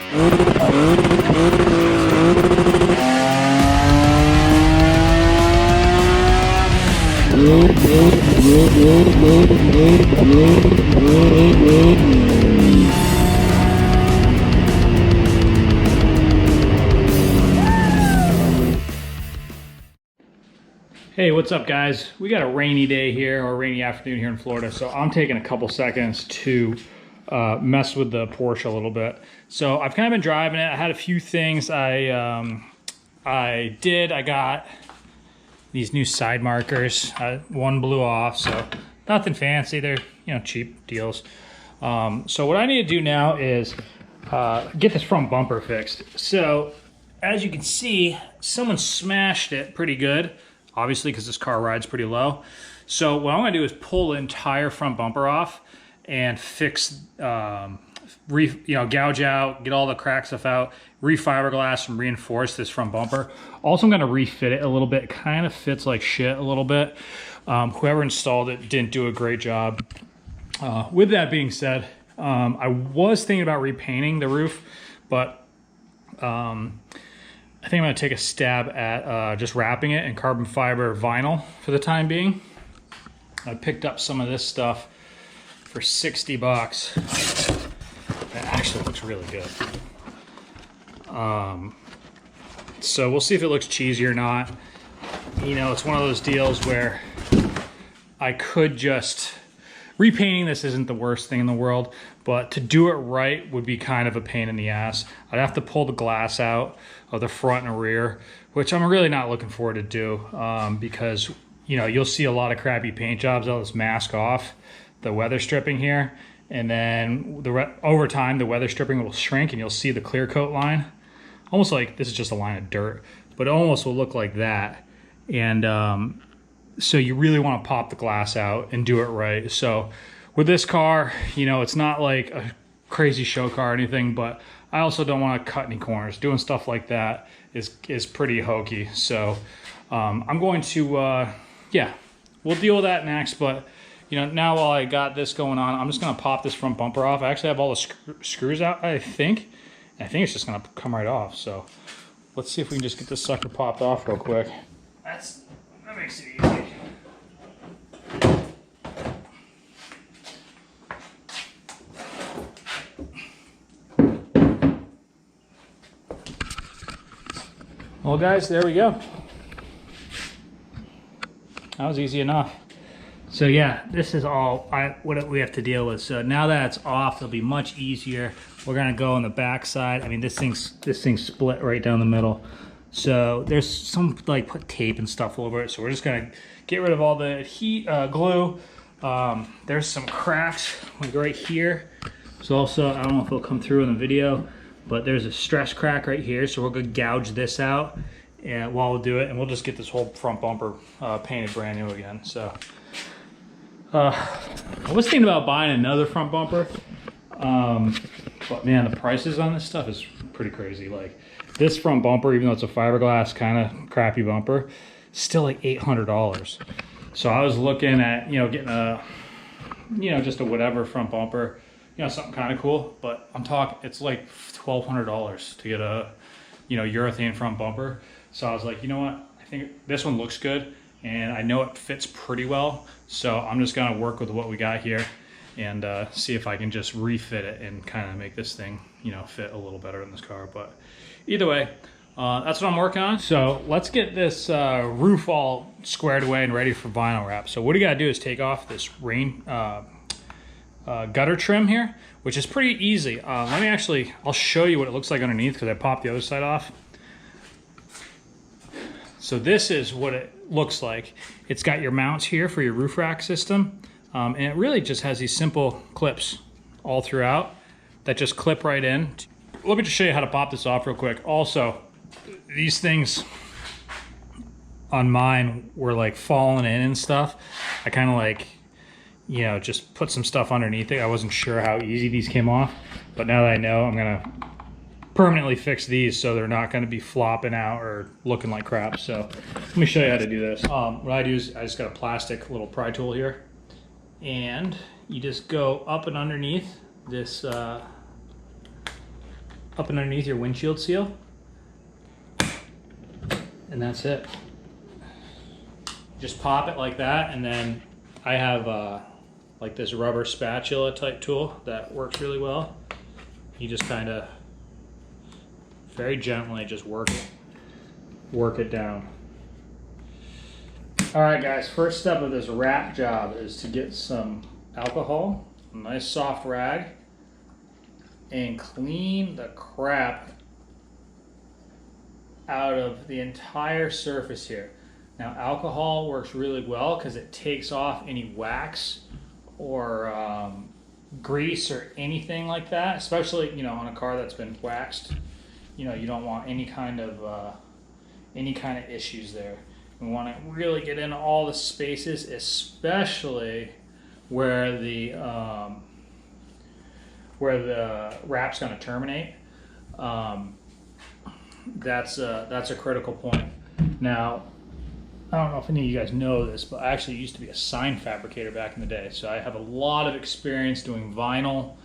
Hey, what's up guys? We got a rainy day here, or rainy afternoon here in Florida, so I'm taking a couple seconds to mess with the Porsche a little bit. So I've kind of been driving it. I had a few things I did. I got these new side markers. One blew off, so nothing fancy. They're, you know, cheap deals. So what I need to do now is get this front bumper fixed. So as you can see, someone smashed it pretty good. Obviously, because this car rides pretty low. So what I'm gonna do is pull the entire front bumper off and fix, gouge out, get all the crack stuff out, re-fiberglass and reinforce this front bumper. Also, I'm gonna refit it a little bit. It kind of fits like shit a little bit. Whoever installed it didn't do a great job. With that being said, I was thinking about repainting the roof, but I think I'm gonna take a stab at just wrapping it in carbon fiber vinyl for the time being. I picked up some of this stuff for 60 bucks. It actually looks really good. So we'll see if it looks cheesy or not. You know, it's one of those deals where I could just, repainting this isn't the worst thing in the world, but to do it right would be kind of a pain in the ass. I'd have to pull the glass out of the front and rear, which I'm really not looking forward to do because, you know, you'll see a lot of crappy paint jobs. I'll just mask off the weather stripping here, and then over time the weather stripping will shrink and you'll see the clear coat line. Almost like this is just a line of dirt, but it almost will look like that. And so you really want to pop the glass out and do it right. So with this car, you know, it's not like a crazy show car or anything, but I also don't want to cut any corners. Doing stuff like that is pretty hokey. So I'm going to, yeah, we'll deal with that next. But, you know, now while I got this going on, I'm just going to pop this front bumper off. I actually have all the screws out, I think. And I think it's just going to come right off. So let's see if we can just get this sucker popped off real quick. That makes it easy. Well guys, there we go. That was easy enough. So yeah, this is all what we have to deal with. So now that it's off, it'll be much easier. We're gonna go on the back side. I mean, this thing's split right down the middle. So there's some, like, put tape and stuff over it. So we're just gonna get rid of all the glue. There's some cracks like right here. So also, I don't know if it'll come through in the video, but there's a stress crack right here. So we're gonna gouge this out and while we'll do it, and we'll just get this whole front bumper painted brand new again. So I was thinking about buying another front bumper, but man, the prices on this stuff is pretty crazy. Like this front bumper, even though it's a fiberglass kind of crappy bumper, still like $800. So I was looking at, you know, getting a, you know, just a whatever front bumper, you know, something kind of cool. But I'm talking, it's like $1,200 to get a, you know, urethane front bumper. So I was like, you know what, I think this one looks good and I know it fits pretty well. So I'm just gonna work with what we got here and see if I can just refit it and kind of make this thing, you know, fit a little better in this car. But either way, that's what I'm working on. So let's get this roof all squared away and ready for vinyl wrap. So what you gotta do is take off this rain gutter trim here, which is pretty easy. I'll show you what it looks like underneath because I popped the other side off. So this is what it looks like. It's got your mounts here for your roof rack system. And it really just has these simple clips all throughout that just clip right in. Let me just show you how to pop this off real quick. Also, these things on mine were like falling in and stuff. I kind of like, you know, just put some stuff underneath it. I wasn't sure how easy these came off, but now that I know, I'm gonna permanently fix these so they're not going to be flopping out or looking like crap. So let me show you how to do this. What I do is I just got a plastic little pry tool here, and you just go up and underneath this up and underneath your windshield seal. And that's it. Just pop it like that, and then I have like this rubber spatula type tool that works really well. You just kind of very gently just work it down. All right, guys, first step of this wrap job is to get some alcohol, a nice soft rag, and clean the crap out of the entire surface here. Now, alcohol works really well because it takes off any wax or grease or anything like that, especially, you know, on a car that's been waxed. You know, you don't want any kind of issues there. We want to really get in all the spaces, especially where the wrap's going to terminate. That's a critical point. Now, I don't know if any of you guys know this, but I actually used to be a sign fabricator back in the day, so I have a lot of experience doing vinyl.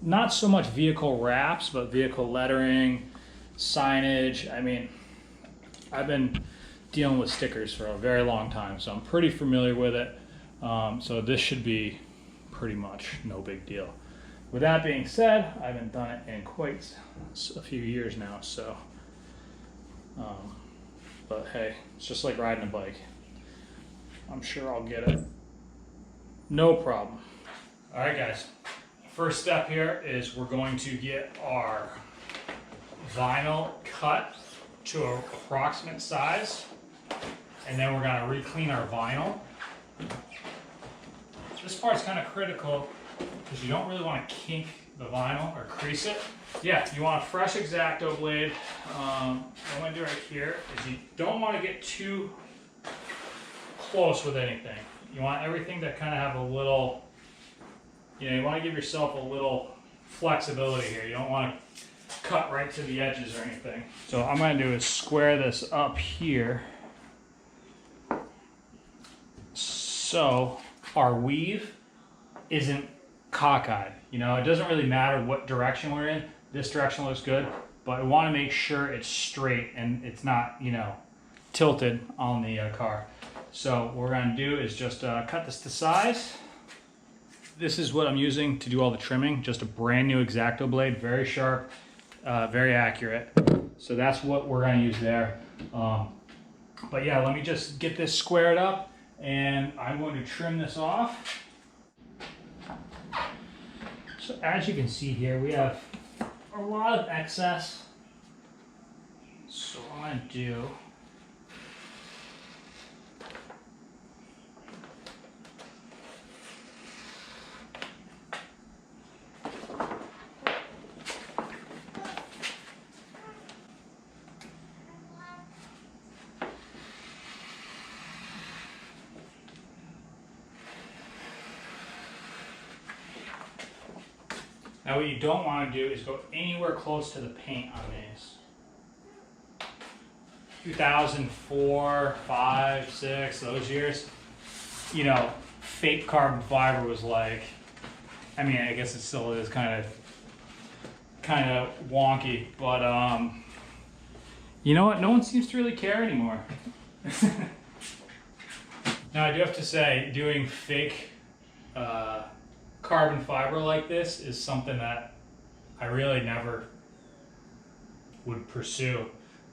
Not so much vehicle wraps, but vehicle lettering, signage. I mean, I've been dealing with stickers for a very long time, so I'm pretty familiar with it. So this should be pretty much no big deal. With that being said, I haven't done it in quite a few years now, so but hey, it's just like riding a bike. I'm sure I'll get it. No problem. All right, guys. First step here is we're going to get our vinyl cut to an approximate size, and then we're going to re-clean our vinyl. This part's kind of critical because you don't really want to kink the vinyl or crease it. Yeah, you want a fresh X-Acto blade. What I'm going to do right here is you don't want to get too close with anything. You want everything to kind of have a little, you know, you want to give yourself a little flexibility here. You don't want to cut right to the edges or anything. So what I'm going to do is square this up here so our weave isn't cockeyed. You know, it doesn't really matter what direction we're in. This direction looks good, but I want to make sure it's straight and it's not, you know, tilted on the car. So what we're going to do is just cut this to size. This is what I'm using to do all the trimming. Just a brand new X-Acto blade, very sharp, very accurate. So that's what we're going to use there. But yeah, let me just get this squared up, and I'm going to trim this off. So as you can see here, we have a lot of excess. So what I'm going to do, now what you don't want to do is go anywhere close to the paint on these. 2004, 5, 6, those years, you know, fake carbon fiber was like, I mean, I guess it still is kind of wonky, but you know what? No one seems to really care anymore. Now I do have to say, doing fake carbon fiber like this is something that I really never would pursue,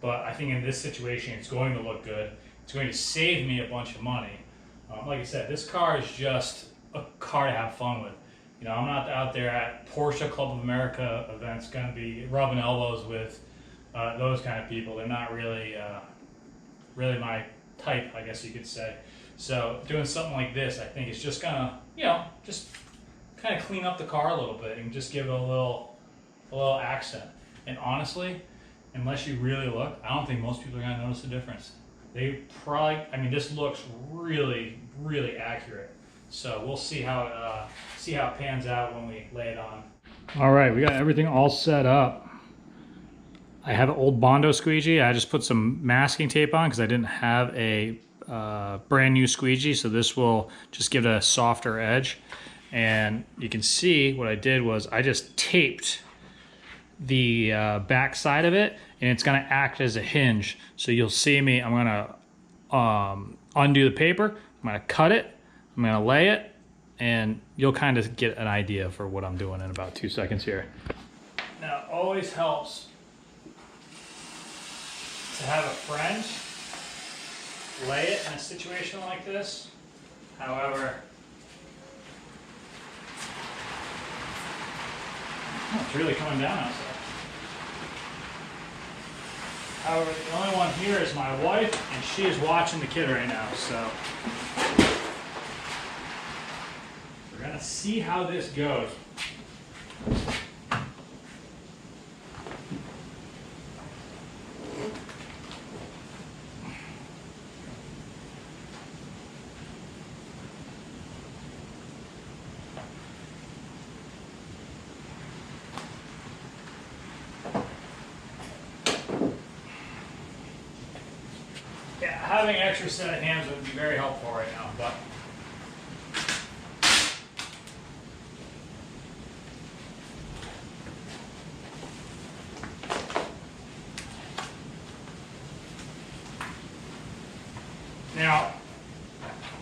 but I think in this situation it's going to look good. It's going to save me a bunch of money. Like I said, this car is just a car to have fun with. You know, I'm not out there at Porsche Club of America events going to be rubbing elbows with those kind of people. They're not really really my type, I guess you could say. So doing something like this, I think is just gonna, you know, just kind of clean up the car a little bit and just give it a little accent. And honestly, unless you really look, I don't think most people are gonna notice the difference. They probably, I mean, this looks really, really accurate. So we'll see how it pans out when we lay it on. All right, we got everything all set up. I have an old Bondo squeegee. I just put some masking tape on because I didn't have a brand new squeegee, so this will just give it a softer edge. And you can see what I did was I just taped the back side of it, and it's gonna act as a hinge. So you'll see me, I'm gonna undo the paper, I'm gonna cut it, I'm gonna lay it, and you'll kind of get an idea for what I'm doing in about 2 seconds here. Now, it always helps to have a friend lay it in a situation like this. However, oh, it's really coming down outside. However, the only one here is my wife, and she is watching the kid right now, so we're gonna see how this goes. Yeah, having an extra set of hands would be very helpful right now, but now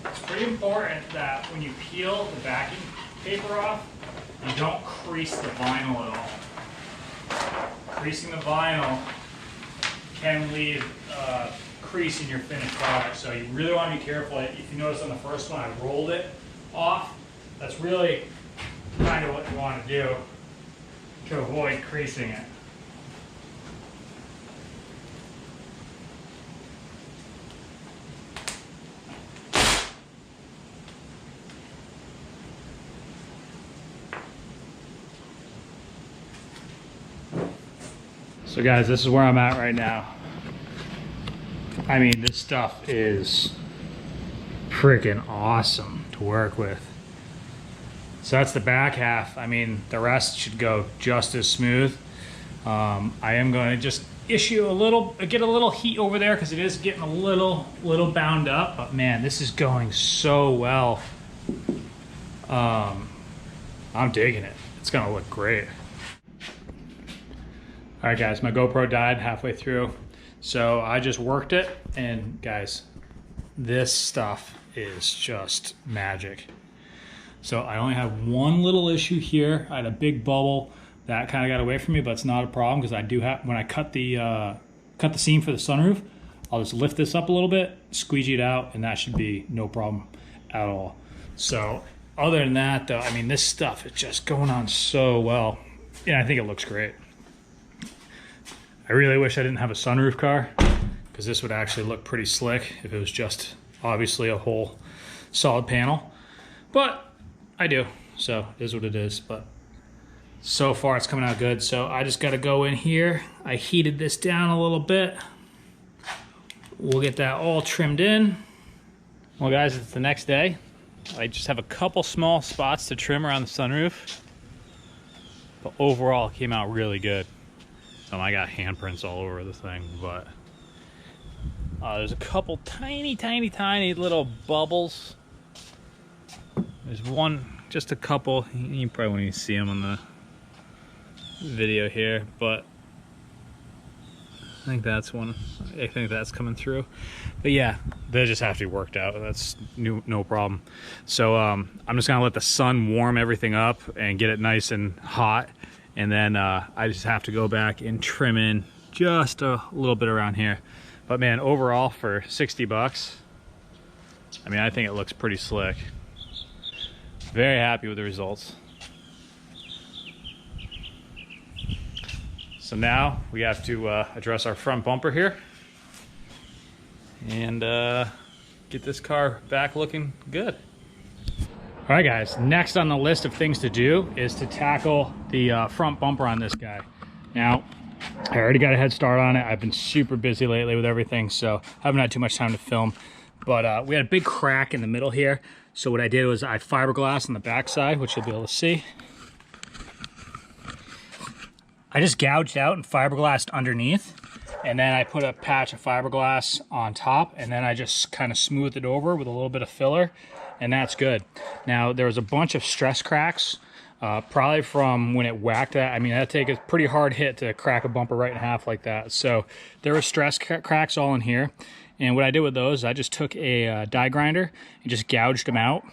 it's pretty important that when you peel the backing paper off, you don't crease the vinyl at all. Creasing the vinyl can leave crease in your finished product, so you really want to be careful. If you notice on the first one, I rolled it off. That's really kind of what you want to do to avoid creasing it. So guys, this is where I'm at right now. I mean, this stuff is freaking awesome to work with. So that's the back half. I mean, the rest should go just as smooth. I am going to just get a little heat over there because it is getting a little bound up. But man, this is going so well. I'm digging it. It's gonna look great. All right, guys, my GoPro died halfway through. So I just worked it, and guys, this stuff is just magic. So I only have one little issue here. I had a big bubble that kind of got away from me, but it's not a problem because I do have, when I cut the seam for the sunroof, I'll just lift this up a little bit, squeegee it out, and that should be no problem at all. So other than that though, I mean, this stuff is just going on so well. And I think it looks great. I really wish I didn't have a sunroof car because this would actually look pretty slick if it was just obviously a whole solid panel. But I do, so it is what it is. But so far it's coming out good. So I just got to go in here. I heated this down a little bit. We'll get that all trimmed in. Well guys, it's the next day. I just have a couple small spots to trim around the sunroof. But overall it came out really good. I got handprints all over the thing, but there's a couple tiny little bubbles. There's one, just a couple. You probably won't even see them on the video here, but I think that's one. I think that's coming through. But yeah, they just have to be worked out. That's no problem. So I'm just gonna let the sun warm everything up and get it nice and hot. And then I just have to go back and trim in just a little bit around here. But man, overall for 60 bucks, I mean, I think it looks pretty slick. Very happy with the results. So now we have to address our front bumper here and get this car back looking good. All right, guys, next on the list of things to do is to tackle the front bumper on this guy. Now, I already got a head start on it. I've been super busy lately with everything, so haven't had too much time to film. But we had a big crack in the middle here. So what I did was I fiberglassed on the back side, which you'll be able to see. I just gouged out and fiberglassed underneath. And then I put a patch of fiberglass on top, and then I just kind of smoothed it over with a little bit of filler. And that's good. Now, there was a bunch of stress cracks probably from when it whacked that. I mean, that'd take a pretty hard hit to crack a bumper right in half like that. So there were stress cracks all in here. And what I did with those, I just took a die grinder and just gouged them out.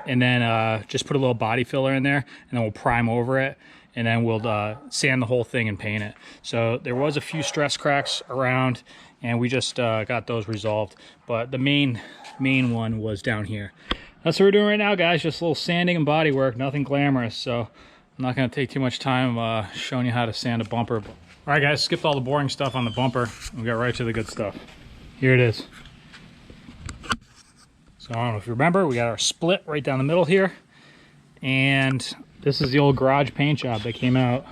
And then just put a little body filler in there, and then we'll prime over it. And then we'll sand the whole thing and paint it. So there was a few stress cracks around, and we just got those resolved. But the main one was down here. That's what we're doing right now, guys. Just a little sanding and body work, nothing glamorous. So I'm not gonna take too much time showing you how to sand a bumper. All right, guys, skipped all the boring stuff on the bumper. We got right to the good stuff. Here it is. So I don't know if you remember, we got our split right down the middle here. And this is the old garage paint job that came out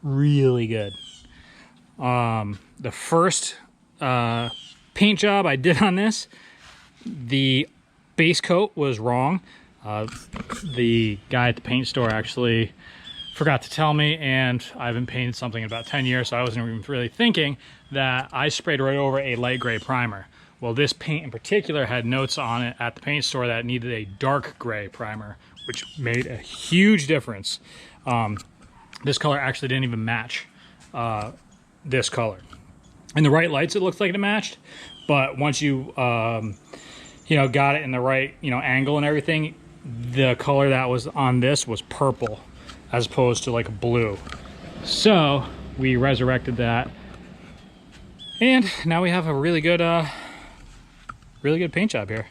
really good. The first paint job I did on this, the base coat was wrong. The guy at the paint store actually forgot to tell me, and I haven't painted something in about 10 years, so I wasn't even really thinking that I sprayed right over a light gray primer. Well, this paint in particular had notes on it at the paint store that it needed a dark gray primer, which made a huge difference. This color actually didn't even match this color. In the right lights, it looked like it matched, but once you, got it in the right, angle and everything, the color that was on this was purple as opposed to like blue. So we resurrected that, and now we have a really good paint job here.